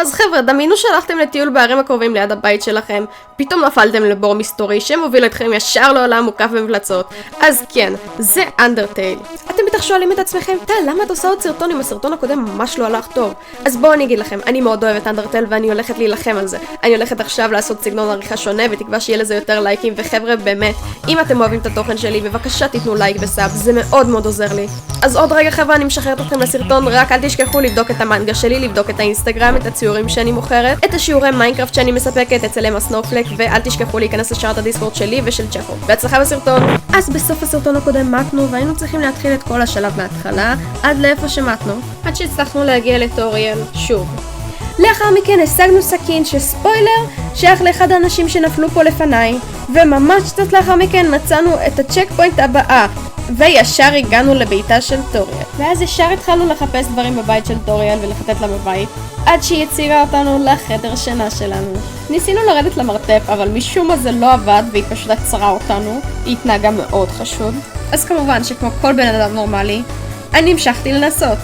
אז חבר'ה, דמיינו שהלכתם לטיול בערים הקרובים ליד הבית שלכם, פתאום נפלתם לבור מסתורי שמוביל אתכם ישר לעולם מוקף במפלצות. אז כן, זה אנדרטייל. אתם בטח שואלים את עצמכם, טל, למה את עושה עוד סרטון אם הסרטון הקודם ממש לא הלך טוב? אז בואו אני אגיד לכם, אני מאוד אוהבת אנדרטייל ואני הולכת להילחם על זה. אני הולכת עכשיו לעשות סגנון עריכה שונה ותקווה שיהיה לזה יותר לייקים, וחבר'ה באמת, אם אתם אוהבים את התוכן שלי, בבקשה תיתנו לייק וסאב, זה מאוד מאוד עוזר לי. אז עוד רגע חבר'ה, אני משחררת אתכם לסרטון, רק אל תשכחו לבדוק את המנגה שלי, לבדוק את האינסטגרם, את הציורים שאני מוכרת, את השיעורי מיינקראפט שאני מספקת אצל אמה סנופלק, ואל תשכחו להיכנס לשארת הדיסקורד שלי ושל צ'קו. בהצלחה בסרטון. אז בסוף הסרטון הקודם מתנו, והיינו צריכים להתחיל את כל השלב מההתחלה עד לאיפה שמתנו, עד שהצלחנו להגיע לטוריאל שוב. לאחר מכן השגנו סכין שספוילר שייך לאחד האנשים שנפלו פה לפניי, וממש קצת לאחר מכן מצאנו את הצ'ק פוינט הבאה, וישר הגענו לביתה של טוריאל. ואז ישר התחלנו לחפש דברים בבית של טוריאל ולחטט לה בבית, עד שהיא הציגה אותנו לחדר שינה שלנו. ניסינו לרדת למרתף, אבל משום מה זה לא עבד והיא פשוט עצרה אותנו. היא התנהגה מאוד חשוד. אז כמובן שכמו כל בן אדם נורמלי, אני המשכתי לנסות.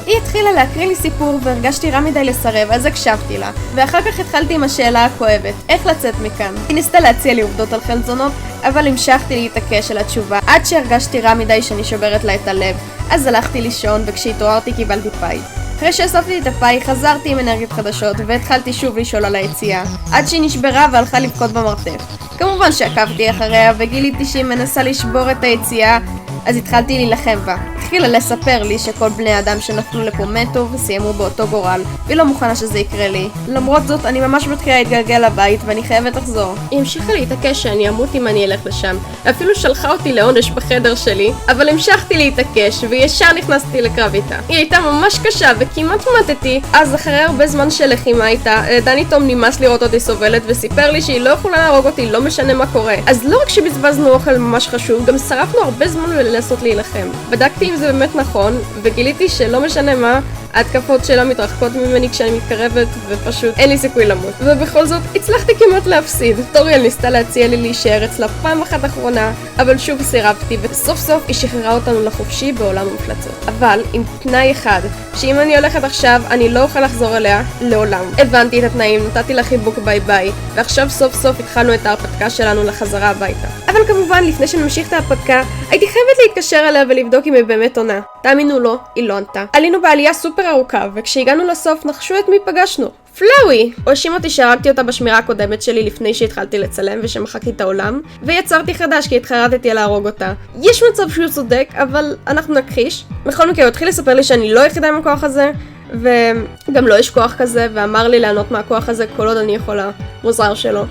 היא התחילה להקריא לי סיפור והרגשתי רע מדי לסרב, אז הקשבתי לה. ואחר כך התחלתי עם השאלה הכואבת, איך לצאת מכאן? היא ניסתה להציע לי עובדות על חלזונות, אבל המשכתי להתעקש על התשובה, עד שהרגשתי רע מדי שאני שוברת לה את הלב. אז הלכתי לישון, וכשהתעוררתי קיבלתי פאי. אחרי שאספתי את הפאי, חזרתי עם אנרגיות חדשות, והתחלתי שוב לשאול על היציאה, עד שהיא נשברה והלכה לבכות במרתף. כמובן שעקבתי אחריה, וגיליתי שהיא מנסה לשבור את היציאה, אז התחלתי להילחם בה. התחילה לספר לי שכל בני אדם שנפלו לפה מתו וסיימו באותו גורל, והיא לא מוכנה שזה יקרה לי. למרות זאת, אני ממש מתחילה להתגלגל לבית ואני חייבת לחזור. היא המשיכה להתעקש שאני אמות אם אני אלך לשם. אפילו שלחה אותי לעונש בחדר שלי, אבל המשכתי להתעקש וישר נכנסתי לקרב איתה. היא הייתה ממש קשה וכמעט מתתי, אז אחרי הרבה זמן של לחימה איתה, דני תום נמאס לראות אותי סובלת וסיפר לי שהיא לא יכולה להרוג אותי, לא משנה מה קורה. אז לא רק שבזבזנו אוכל ממש חשוב, גם שרפנו הרבה זמן לנסות להילחם. בדקתי אם זה באמת נכון, וגיליתי שלא משנה מה, ההתקפות שלה מתרחקות ממני כשאני מתקרבת, ופשוט אין לי סיכוי למות. ובכל זאת, הצלחתי כמעט להפסיד. טוריאל ניסתה להציע לי להישאר אצלה פעם אחת אחרונה, אבל שוב סירבתי, וסוף סוף היא שחררה אותנו לחופשי בעולם המפלצות. אבל עם תנאי אחד, שאם אני הולכת עכשיו, אני לא אוכל לחזור אליה לעולם. הבנתי את התנאים, נתתי לה חיבוק ביי ביי, ועכשיו סוף סוף התחלנו את ההרפתקה שלנו לחזרה הביתה. אבל כמובן, לפני שנמשיך את ההרפתקה, הייתי חייבת להתקשר אליה ולבדוק אם היא באמת עונה. תאמינו לו, היא לא ענתה. עלינו בעלייה סופר ארוכה, וכשהגענו לסוף נחשו את מי פגשנו. פלאוי! הוא האשים אותי שהרגתי אותה בשמירה הקודמת שלי לפני שהתחלתי לצלם ושמחקתי את העולם, ויצרתי חדש כי התחרטתי להרוג אותה. יש מצב שהוא צודק, אבל אנחנו נכחיש. בכל מקרה הוא התחיל לספר לי שאני לא יחידה עם הכוח הזה, וגם לא יש כוח כזה, ואמר לי לענות מהכוח הזה כל עוד אני יכולה. מוזר שלו.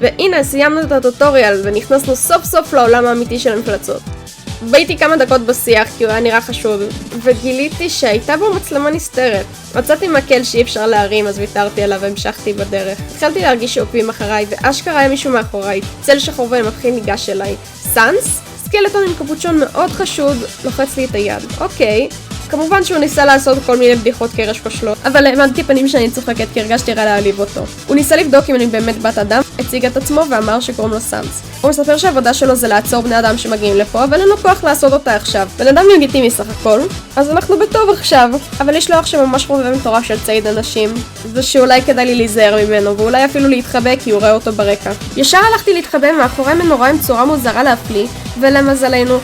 והנה סיימנו את הטוטוריאל ונכנסנו סוף סוף לעולם האמיתי של המפלצות. הייתי כמה דקות בשיח כי הוא היה נראה חשוב, וגיליתי שהייתה בו מצלמה נסתרת. מצאתי מקל שאי אפשר להרים, אז ויתרתי עליו והמשכתי בדרך. התחלתי להרגיש שעוקבים אחריי, ואשכרה היה מישהו מאחוריי. צל שחור ומבחין ניגש אליי. סאנס? סקלטון עם קפוצ'ון מאוד חשוד, לוחץ לי את היד. אוקיי. כמובן שהוא ניסה לעשות כל מיני בדיחות קרש כושלות, אבל העמדתי פנים שאני צוחקת כי הרגשתי רע להעליב אותו. הוא ניסה לבדוק אם אני באמת בת אדם, הציג את עצמו ואמר שקוראים לו סאנס. הוא מספר שהעבודה שלו זה לעצור בני אדם שמגיעים לפה, אבל אין לו כוח לעשות אותה עכשיו. בן אדם לגיטימי סך הכל, אז אנחנו בטוב עכשיו. אבל יש לו אח שממש חובב מטורף של ציד אנשים, ושאולי כדאי לי להיזהר ממנו, ואולי אפילו להתחבא כי הוא רואה אותו ברקע. ישר הלכתי להתחבא מאחורי מנורה עם צורה מוזרה להפליא, ולמזלנו,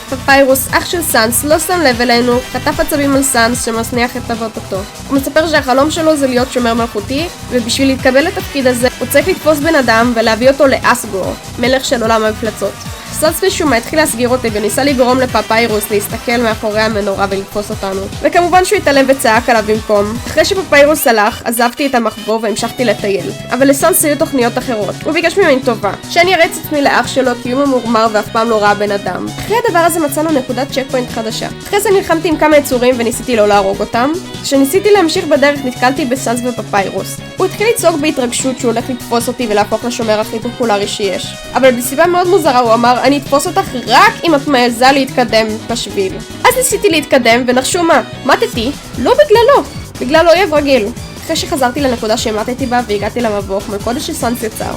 פפיירוס, אח של סאנס, לא שם לב אלינו, חטף עצבים על סאנס שמסניח את עבודתו. הוא מספר שהחלום שלו זה להיות שומר מלכותי, ובשביל להתקבל לתפקיד הזה, הוא צריך לתפוס בן אדם ולהביא אותו לאסגור, מלך של עולם המפלצות. סאנס משום מה התחיל להסגיר אותי וניסה לגרום לפפיירוס להסתכל מאחורי המנורה ולתפוס אותנו. וכמובן שהוא התעלם וצעק עליו במקום. אחרי שפפיירוס הלך, עזבתי את המחבור והמשכתי לטייל. אבל לסאנס היו תוכניות אחרות. הוא ביקש ממני טובה, שאני ארץ עצמי לאח שלו כי הוא ממורמר ואף פעם לא ראה בן אדם. אחרי הדבר הזה מצאנו נקודת צ'ק פוינט חדשה. אחרי זה נלחמתי עם כמה יצורים וניסיתי לא להרוג אותם. כשניסיתי להמשיך בדרך נתקלתי בסאנס ופפיירוס. הוא התחיל לצעוק בהתרגשות שהוא הולך לתפוס אותי ולהפוך לשומר הכי פופולרי שיש. אבל בסיבה מאוד מוזרה הוא אמר, אני אתפוס אותך רק אם את מעזה להתקדם בשביל. אז ניסיתי להתקדם ונחשו מה? מתתי? לא בגללו, בגלל אויב רגיל. אחרי שחזרתי לנקודה שהמתתי בה והגעתי למבוך, מלכודת שסאנס יצר.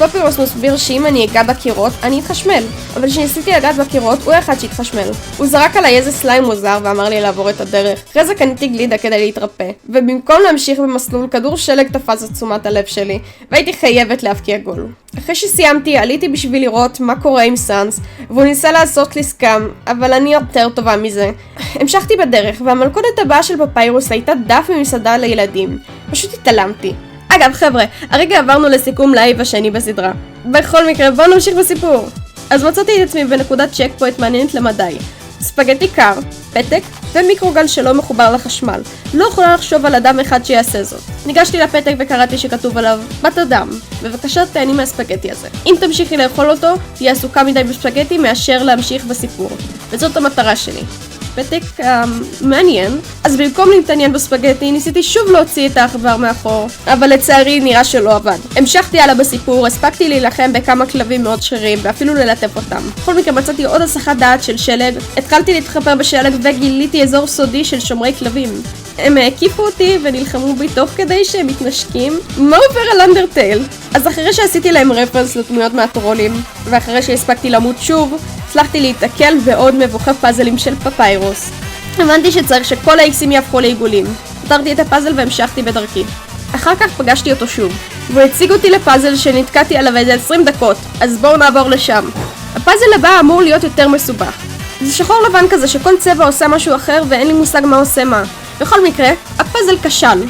פפירוס מסביר שאם אני אגע בקירות, אני אתחשמל. אבל כשניסיתי לגעת בקירות, הוא אחד שהתחשמל. הוא זרק עליי איזה סליים מוזר ואמר לי לעבור את הדרך. אחרי זה קניתי גלידה כדי להתרפא. ובמקום להמשיך במסלול, כדור שלג תפס את תשומת הלב שלי, והייתי חייבת להבקיע גול. אחרי שסיימתי, עליתי בשביל לראות מה קורה עם סאנס, והוא ניסה לעשות לי סקאם, אבל אני יותר טובה מזה. המשכתי בדרך, והמלכודת הבאה של פפיירוס הייתה דף ממסעדה לילדים. פשוט התעלמתי. אגב חבר'ה, הרגע עברנו לסיכום לייב השני בסדרה. בכל מקרה, בואו נמשיך בסיפור. אז מצאתי את עצמי בנקודת צ'ק פוינט מעניינת למדי. ספגטי קר, פתק ומיקרוגל שלא מחובר לחשמל. לא יכולה לחשוב על אדם אחד שיעשה זאת. ניגשתי לפתק וקראתי שכתוב עליו בת אדם. בבקשה תהני מהספגטי הזה. אם תמשיכי לאכול אותו, תהיה עסוקה מדי בספגטי מאשר להמשיך בסיפור. וזאת המטרה שלי. פתק מעניין. אז במקום להתעניין בספגטי, ניסיתי שוב להוציא את העכבר מאחור, אבל לצערי נראה שלא עבד. המשכתי הלאה בסיפור, הספקתי להילחם בכמה כלבים מאוד שרירים, ואפילו ללטף אותם. בכל מקרה מצאתי עוד הסחת דעת של שלג, התחלתי להתחפר בשלג וגיליתי אזור סודי של שומרי כלבים. הם הקיפו אותי ונלחמו בי תוך כדי שהם מתנשקים. מה עובר על אנדרטייל? אז אחרי שעשיתי להם רפרנס לתמונות מהטרולים, ואחרי שהספקתי למות שוב, הצלחתי להתעכל בעוד מבוכב פאזלים של פפיירוס. הבנתי שצריך שכל האיקסים יהפכו לעיגולים. פתרתי את הפאזל והמשכתי בדרכי. אחר כך פגשתי אותו שוב, והוא הציג אותי לפאזל שנתקעתי עליו איזה 20 דקות, אז בואו נעבור לשם. הפאזל הבא אמור להיות יותר מסובך. זה שחור לבן כזה שכל צבע עושה משהו אחר ואין לי מושג מה עושה מה. בכל מקרה, הפאזל כשל.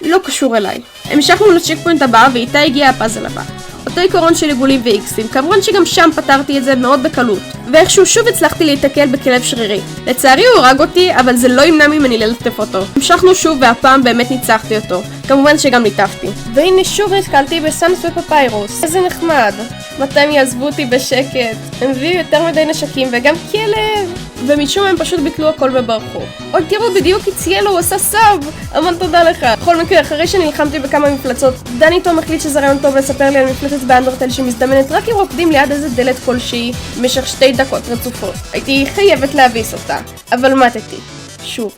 לא קשור אליי. המשכנו לצ'ק פוינט הבא ואיתה הגיע הפאזל הבא. אותו עיקרון של עיגולים ואיקסים, כמובן שגם שם פתרתי את זה מאוד בקלות. ואיכשהו שוב הצלחתי להתקל בכלב שרירי. לצערי הוא הרג אותי, אבל זה לא ימנע ממני ללטף אותו. המשכנו שוב והפעם באמת ניצחתי אותו. כמובן שגם ליטפתי. והנה שוב נתקלתי בסאנס ופפיירוס. איזה נחמד. מתי הם יעזבו אותי בשקט? הם הביאו יותר מדי נשקים וגם כלב. ומשום הם פשוט ביטלו הכל וברחו. עוד תראו בדיוק הציאלו, הוא עשה סאב. המון תודה לך. בכל מקרה, אחרי שנלחמתי בכמה מפלצות, דני תום החליט שזה רעיון טוב לספר לי על מפלצת באנדרטייל שמזדמנת רק אם רוקדים ליד איזה דלת כלשהי במשך 2 דקות רצופות. הייתי חייבת להביס אותה, אבל מתתי. שוב,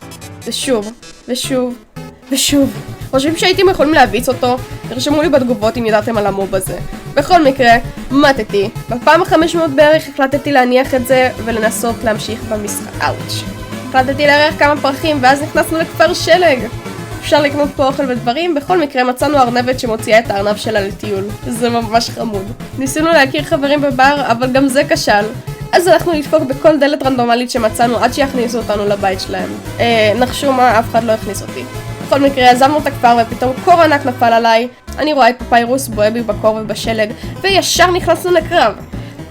ושוב, ושוב, ושוב. חושבים שהייתם יכולים להביס אותו? תרשמו לי בתגובות אם ידעתם על המוב הזה. בכל מקרה, מתתי. בפעם ה-500 בערך החלטתי להניח את זה ולנסות להמשיך במשחק. אאוץ'. החלטתי לארח כמה פרחים ואז נכנסנו לכפר שלג. אפשר לקנות פה אוכל ודברים, בכל מקרה מצאנו ארנבת שמוציאה את הארנב שלה לטיול. זה ממש חמוד. ניסינו להכיר חברים בבר, אבל גם זה כשל. אז הלכנו לדפוק בכל דלת רנדומלית שמצאנו עד שיכניסו אותנו לבית שלהם. נחשו מה, אף אחד לא הכניס אותי. בכל מקרה עזבנו את הכפר ופתאום קור ענק נפל עליי. אני רואה את פפיירוס בוהה בי בקור ובשלג, וישר נכנסנו לקרב.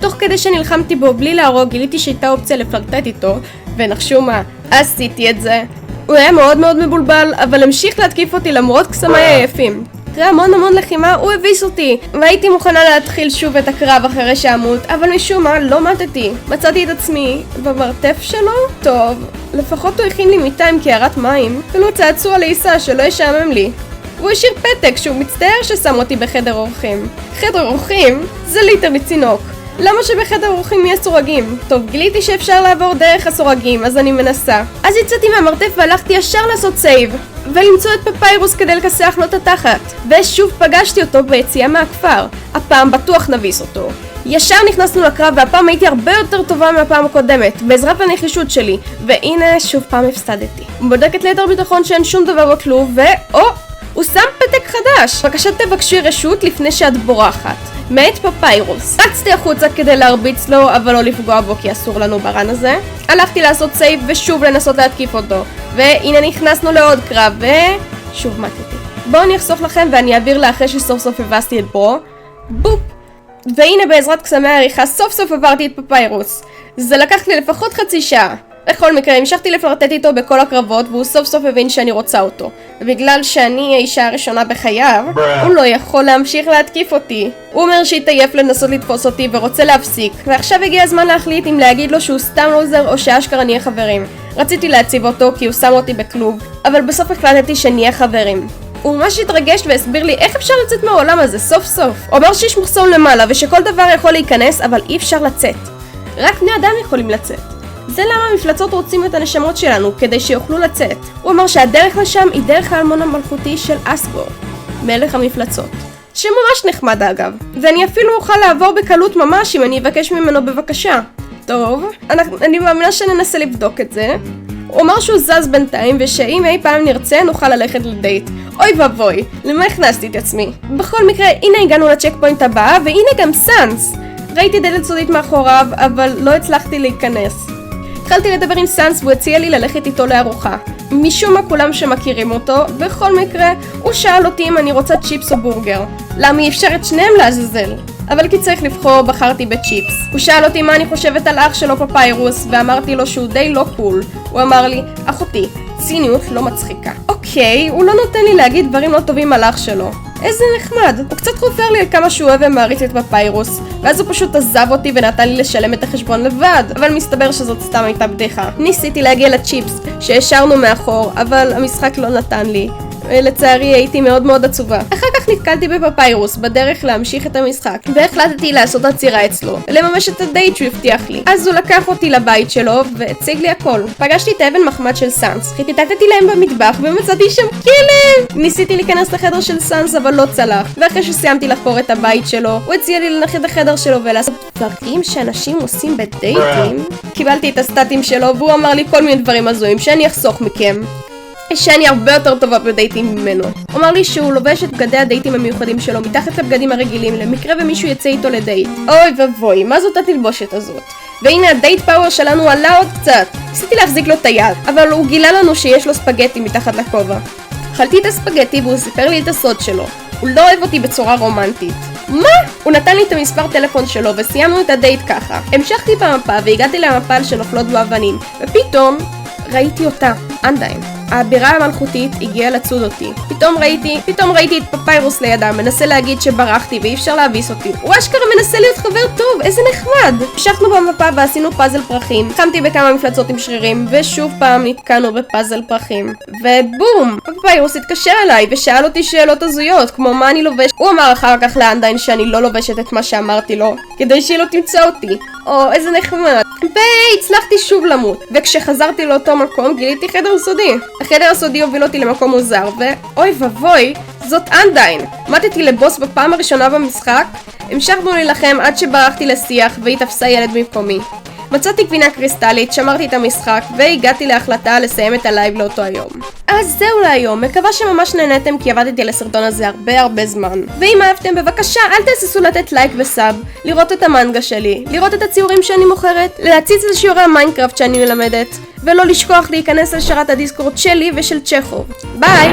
תוך כדי שנלחמתי בו בלי להרוג, גיליתי שהייתה אופציה לפלרטט איתו, ונחשו מה, עשיתי את זה. הוא היה מאוד מאוד מבולבל, אבל המשיך להתקיף אותי למרות קסמיי היפים. אחרי המון לחימה הוא הביס אותי, והייתי מוכנה להתחיל שוב את הקרב אחרי שאמות, אבל משום מה לא מתתי. מצאתי את עצמי במרתף שלו? טוב, לפחות הוא הכין לי מיטה עם קערת מים, ולא צעצוע לעיסה שלא ישעמם לי. והוא השאיר פתק שהוא מצטער ששם אותי בחדר אורחים. חדר אורחים? זה ליטרלי צינוק. למה שבחדר אורחים יהיה סורגים? טוב, גיליתי שאפשר לעבור דרך הסורגים, אז אני מנסה. אז יצאתי מהמרתף והלכתי ישר לעשות סייב, ולמצוא את פפיירוס כדי לכסח לו את התחת. ושוב פגשתי אותו ביציאה מהכפר. הפעם בטוח נביס אותו. ישר נכנסנו לקרב והפעם הייתי הרבה יותר טובה מהפעם הקודמת, בעזרת הנחישות שלי. והנה שוב פעם הפסדתי. בודקת ליתר ביטחון שאין שום דבר בכלוב, הוא שם פתק חדש. בבקשה תבקשי רשות לפני שאת בורחת. מאת פפיירוס. רצתי החוצה כדי להרביץ לו, אבל לא לפגוע בו כי אסור לנו ברן הזה. הלכתי לעשות סייב ושוב לנסות להתקיף אותו. והנה נכנסנו לעוד קרב ושוב מתתי. בואו אני אחסוך לכם ואני אעביר לאחרי שסוף סוף הבסתי את ברו. בופ. והנה בעזרת קסמי העריכה סוף סוף עברתי את פפיירוס. זה לקח לי לפחות חצי שעה. בכל מקרה, המשכתי לפלרטט איתו בכל הקרבות, והוא סוף סוף הבין שאני רוצה אותו. ובגלל שאני האישה הראשונה בחייו, הוא לא יכול להמשיך להתקיף אותי. הוא אומר שהתעייף לנסות לתפוס אותי ורוצה להפסיק, ועכשיו הגיע הזמן להחליט אם להגיד לו שהוא סתם לוזר או שאשכרה נהיה חברים. רציתי להציב אותו כי הוא שם אותי בכלוב, אבל בסוף החלטתי שנהיה חברים. הוא ממש התרגש והסביר לי איך אפשר לצאת מהעולם הזה סוף סוף. הוא אמר שיש מחסום למעלה ושכל דבר יכול להיכנס, אבל אי אפשר לצאת. רק בני אדם יכולים לצאת. זה למה המפלצות רוצים את הנשמות שלנו, כדי שיוכלו לצאת. הוא אמר שהדרך לשם היא דרך האלמון המלכותי של אסגור, מלך המפלצות. שממש נחמד אגב, ואני אפילו אוכל לעבור בקלות ממש אם אני אבקש ממנו בבקשה. טוב, אני מאמינה שננסה לבדוק את זה. הוא אמר שהוא זז בינתיים, ושאם אי פעם נרצה נוכל ללכת לדייט. אוי ובוי, למה הכנסתי את עצמי? בכל מקרה, הנה הגענו לצ'ק פוינט הבא, והנה גם סאנס. ראיתי דלת סודית מאחוריו, אבל לא הצלחתי להיכנס. התחלתי לדבר עם סאנס והוא הציע לי ללכת איתו לארוחה. משום מה כולם שמכירים אותו, בכל מקרה, הוא שאל אותי אם אני רוצה צ'יפס או בורגר. למה אי אפשר את שניהם לעזאזל? אבל כי צריך לבחור, בחרתי בצ'יפס. הוא שאל אותי מה אני חושבת על אח שלו פפיירוס, ואמרתי לו שהוא די לא קול. הוא אמר לי, אחותי, ציניות לא מצחיקה. אוקיי, הוא לא נותן לי להגיד דברים לא טובים על אח שלו. איזה נחמד. הוא קצת חופר לי על כמה שהוא אוהב ומעריץ את פפיירוס, ואז הוא פשוט עזב אותי ונתן לי לשלם את החשבון לבד, אבל מסתבר שזאת סתם הייתה בדיחה. ניסיתי להגיע לצ'יפס שהשארנו מאחור, אבל המשחק לא נתן לי. לצערי הייתי מאוד מאוד עצובה. אחר כך נתקלתי בפפיירוס בדרך להמשיך את המשחק, והחלטתי לעשות עצירה אצלו, לממש את הדייט שהוא הבטיח לי. אז הוא לקח אותי לבית שלו והציג לי הכל. פגשתי את האבן מחמד של סאנס, חיטטתי להם במטבח ומצאתי שם כלב! ניסיתי להיכנס לחדר של סאנס אבל לא צלח, ואחרי שסיימתי לחקור את הבית שלו, הוא הציע לי לנחת לחדר שלו ולעשות דברים שאנשים עושים בדייטים. קיבלתי את הסטטים שלו והוא אמר לי כל מיני דברים הזויים שאני אחסוך מכם. שאני הרבה יותר טובה בדייטים ממנו. הוא אמר לי שהוא לובש את בגדי הדייטים המיוחדים שלו מתחת לבגדים הרגילים למקרה ומישהו יצא איתו לדייט. אוי ובוי, מה זאת התלבושת הזאת? והנה הדייט פאוור שלנו עלה עוד קצת. ניסיתי להחזיק לו את היד, אבל הוא גילה לנו שיש לו ספגטי מתחת לכובע. אכלתי את הספגטי והוא סיפר לי את הסוד שלו. הוא לא אוהב אותי בצורה רומנטית. מה? הוא נתן לי את המספר טלפון שלו וסיימנו את הדייט ככה. המשכתי במפה והגעתי למפל שנופלות בו אבנים, ופתאום ראיתי אותה, אנדיין. הבירה המלכותית הגיעה לצוד אותי. פתאום ראיתי את פפיירוס לידה, מנסה להגיד שברחתי ואי אפשר להביס אותי. הוא אשכרה מנסה להיות חבר טוב, איזה נחמד. המשכנו במפה ועשינו פאזל פרחים. חמתי בכמה מפלצות עם שרירים, ושוב פעם נתקענו בפאזל פרחים. ובום! פפיירוס התקשר אליי ושאל אותי שאלות הזויות, כמו מה אני לובש. הוא אמר אחר כך לאנדיין שאני לא לובשת את מה שאמרתי לו, כדי שהיא לא תמצא אותי. או, איזה נחמד. והצלחתי שוב למות. וכשחזרתי לאותו מקום גיליתי חדר סודי. החדר הסודי הוביל אותי למקום מוזר, ואוי ובוי, זאת אנדיין. מתתי לבוס בפעם הראשונה במשחק, המשכנו להילחם עד שברחתי לשיח והיא תפסה ילד במקומי. מצאתי גבינה קריסטלית, שמרתי את המשחק, והגעתי להחלטה לסיים את הלייב לאותו היום. אז זהו להיום, מקווה שממש נהנתם כי עבדתי על הסרטון הזה הרבה זמן. ואם אהבתם בבקשה אל תהססו לתת לייק וסאב, לראות את המנגה שלי, לראות את הציורים שאני מוכרת, להציץ על שיעורי המיינקראפט שאני מלמדת, ולא לשכוח להיכנס לשרת הדיסקורד שלי ושל צ'כוב. ביי!